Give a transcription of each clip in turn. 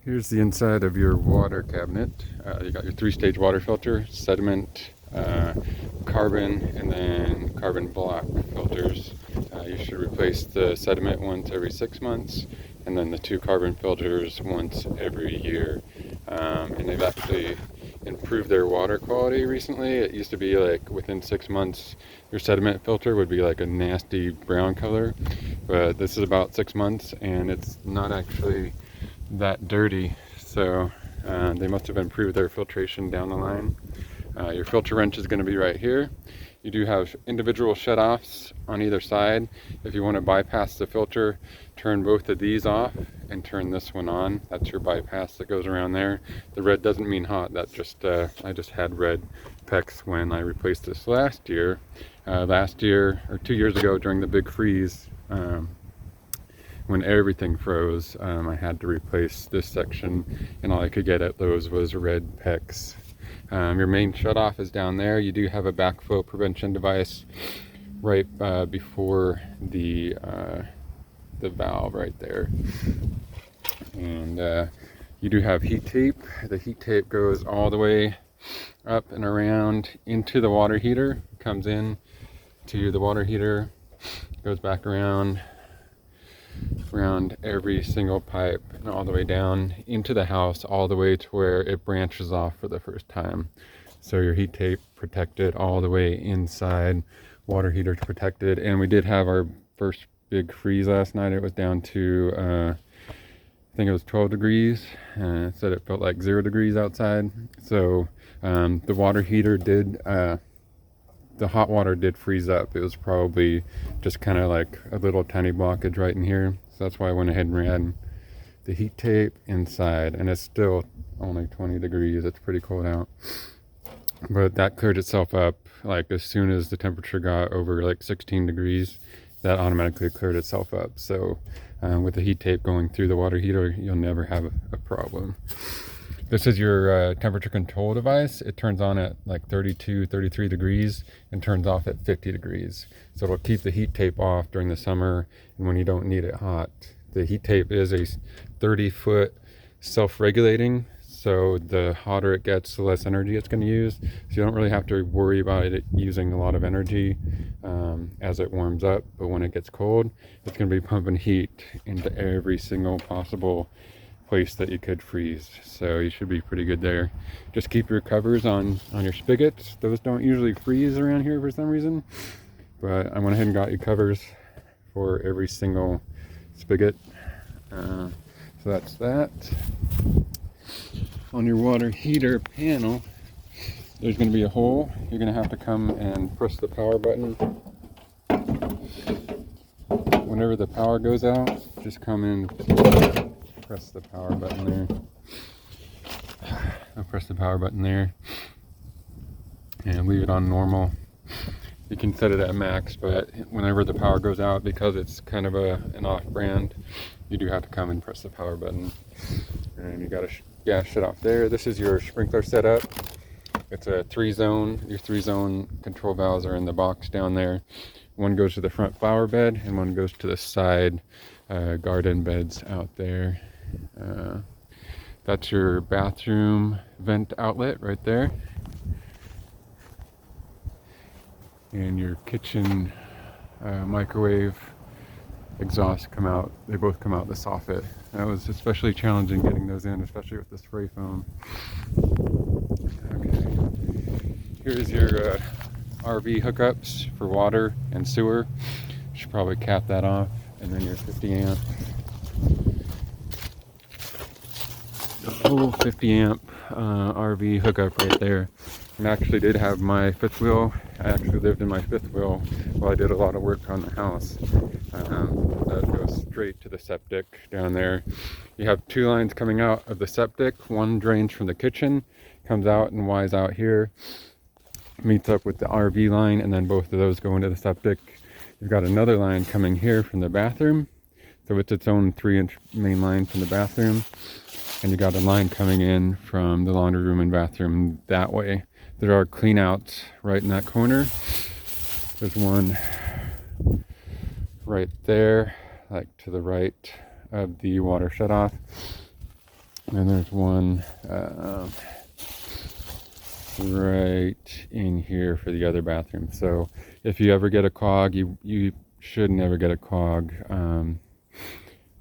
Here's the inside of your water cabinet. You got your three-stage water filter, sediment, carbon, and then carbon block filters. You should replace the sediment once every 6 months, and then the two carbon filters once every year. And they've actually improved their water quality recently. It used to be like within 6 months, your sediment filter would be like a nasty brown color, but this is about 6 months, and it's not actually that dirty. So they must have improved their filtration down the line. Your filter wrench is going to be right here. You do have individual shutoffs on either side. If you want to bypass the filter, turn both of these off and turn this one on. That's your bypass that goes around there. The red doesn't mean hot. That just I just had red PEX when I replaced this last year. Last year or 2 years ago during the big freeze, when everything froze, I had to replace this section, and all I could get at Lowe's was red PEX. Your main shutoff is down there. You do have a backflow prevention device right before the valve right there. And you do have heat tape. The heat tape goes all the way up and around into the water heater, comes in to the water heater, goes back around every single pipe and all the way down into the house, all the way to where it branches off for the first time. So your heat tape protected all the way inside, water heater protected. And we did have our first big freeze last night. It was down to I think it was 12 degrees, and it said it felt like 0 degrees outside. So the water heater did the hot water did freeze up. It was probably just kind of like a little tiny blockage right in here. So that's why I went ahead and ran the heat tape inside, and it's still only 20 degrees. It's pretty cold out. But that cleared itself up. Like as soon as the temperature got over like 16 degrees, that automatically cleared itself up. So with the heat tape going through the water heater, you'll never have a problem. This is your temperature control device. It turns on at like 32, 33 degrees and turns off at 50 degrees. So it'll keep the heat tape off during the summer and when you don't need it hot. The heat tape is a 30-foot self-regulating. So the hotter it gets, the less energy it's going to use. So you don't really have to worry about it using a lot of energy as it warms up. But when it gets cold, it's going to be pumping heat into every single possible place that you could freeze. So you should be pretty good there. Just keep your covers on your spigots. Those don't usually freeze around here for some reason, but I went ahead and got you covers for every single spigot. So that's that. On your water heater panel, there's going to be a hole. You're going to have to come and press the power button. Whenever the power goes out, just come in, press the power button there. I'll press the power button there and leave it on normal. You can set it at max, but whenever the power goes out, because it's kind of an off-brand, you do have to come and press the power button. And you got a gas shut off there. This is your sprinkler setup. It's a 3-zone. Your 3-zone control valves are in the box down there. One goes to the front flower bed and one goes to the side garden beds out there. That's your bathroom vent outlet right there. And your kitchen microwave exhaust come out. They both come out the soffit. That was especially challenging getting those in, especially with the spray foam. Okay. Here's your RV hookups for water and sewer. Should probably cap that off. And then your 50 amp. The full 50 amp RV hookup right there. And I actually did have my fifth wheel. I actually lived in my fifth wheel while I did a lot of work on the house. That goes straight to the septic down there. You have 2 lines coming out of the septic. One drains from the kitchen, comes out and Y's out here, meets up with the RV line, and then both of those go into the septic. You've got another line coming here from the bathroom. So it's its own 3-inch main line from the bathroom. And you got a line coming in from the laundry room and bathroom that way. There are clean outs right in that corner. There's one right there, like to the right of the water shutoff. And there's one right in here for the other bathroom. So if you ever get a clog, you should never get a clog.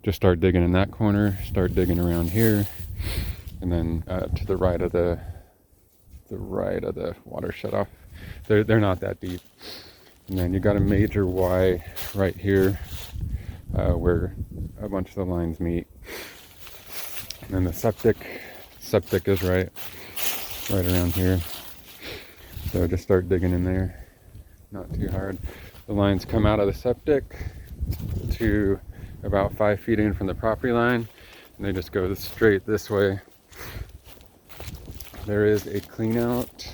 Just start digging in that corner, start digging around here, and then to the right of the water shutoff. They're not that deep. And then you got a major Y right here where a bunch of the lines meet. And then the septic is right around here. So just start digging in there, not too hard. The lines come out of the septic to about 5 feet in from the property line, and they just go straight this way. There is a clean out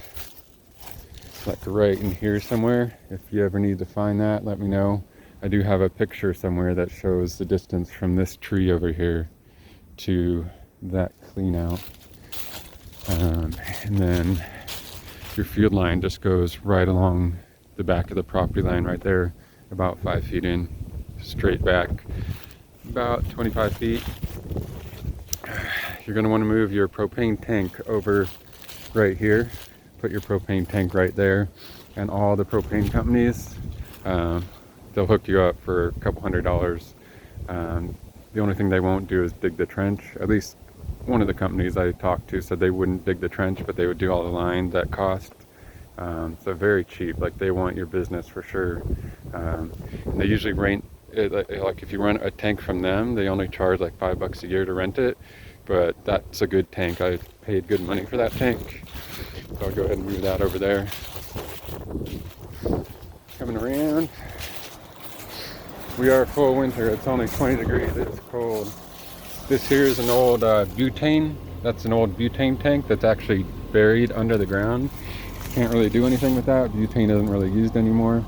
like right in here somewhere. If you ever need to find that, let me know. I do have a picture somewhere that shows the distance from this tree over here to that clean out. And then your field line just goes right along the back of the property line right there, about 5 feet in, straight back, about 25 feet. You're going to want to move your propane tank over right here. Put your propane tank right there, and all the propane companies, they'll hook you up for a couple $100. The only thing they won't do is dig the trench. At least one of the companies I talked to said they wouldn't dig the trench, but they would do all the lines at cost. So very cheap. Like, they want your business for sure. And they usually rent it, like if you rent a tank from them, they only charge like $5 a year to rent it. But that's a good tank. I paid good money for that tank. So I'll go ahead and move that over there. Coming around. We are full winter. It's only 20 degrees. It's cold. This here is an old butane. That's an old butane tank that's actually buried under the ground. Can't really do anything with that. Butane isn't really used anymore.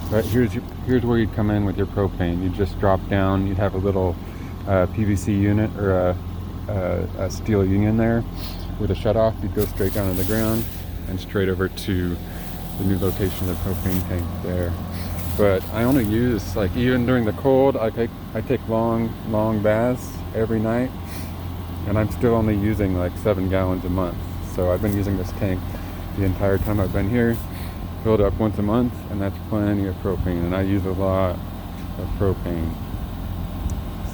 But here's where you'd come in with your propane. You just drop down. You'd have a little PVC unit or a steel union there with a shutoff. You'd go straight down to the ground and straight over to the new location of the propane tank there. But I only use, like, even during the cold, I take long baths every night, and I'm still only using like 7 gallons a month. So I've been using this tank the entire time I've been here. Filled up once a month, and that's plenty of propane, and I use a lot of propane.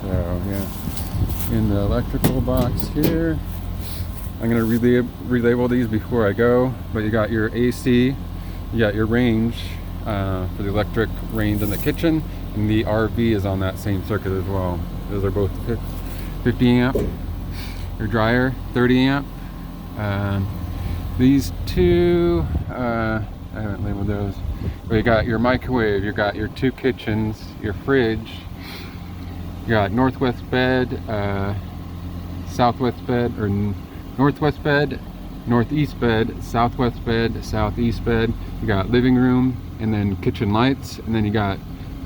So yeah, in the electrical box here, I'm gonna relabel these before I go. But you got your AC, you got your range for the electric range in the kitchen, and the RV is on that same circuit as well. Those are both 50 amp. Your dryer, 30 amp. These two, I haven't labeled those. But you got your microwave, you got your 2 kitchens, your fridge. You got northwest bed, southwest bed, or northwest bed, northeast bed, southwest bed, southeast bed. You got living room, and then kitchen lights, and then you got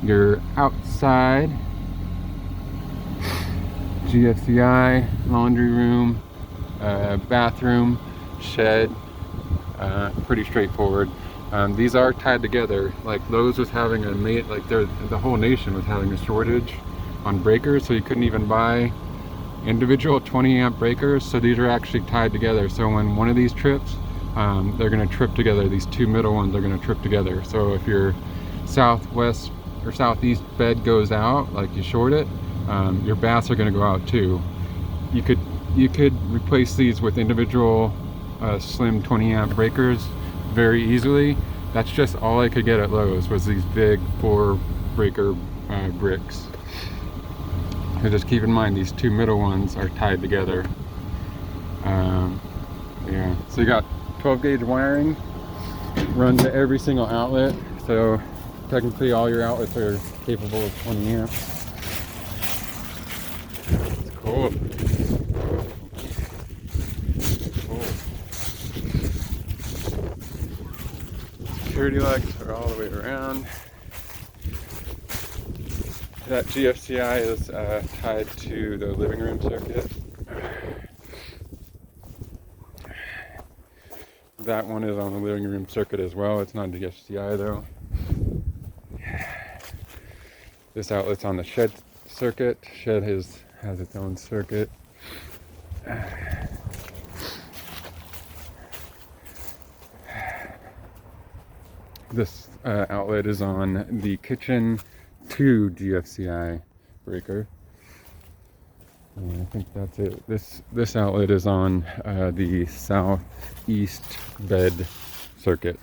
your outside GFCI, laundry room, bathroom, shed. Pretty straightforward. These are tied together. Like, Lowe's was having the whole nation was having a shortage on breakers, so you couldn't even buy individual 20 amp breakers. So these are actually tied together. So when one of these trips, they're going to trip together. These 2 middle ones are going to trip together. So if your southwest or southeast bed goes out, like you short it, your baths are going to go out too. You could replace these with individual slim 20 amp breakers very easily. That's just all I could get at Lowe's, was these big 4 breaker bricks. So just keep in mind, these 2 middle ones are tied together. Yeah, so you got 12 gauge wiring, run to every single outlet. So technically all your outlets are capable of 20 amps. It's cool. Security lights are all the way around. That GFCI is tied to the living room circuit. That one is on the living room circuit as well. It's not GFCI though. This outlet's on the shed circuit. Shed has its own circuit. This outlet is on the kitchen 2 GFCI breaker. And I think that's it. This outlet is on the southeast bed circuit.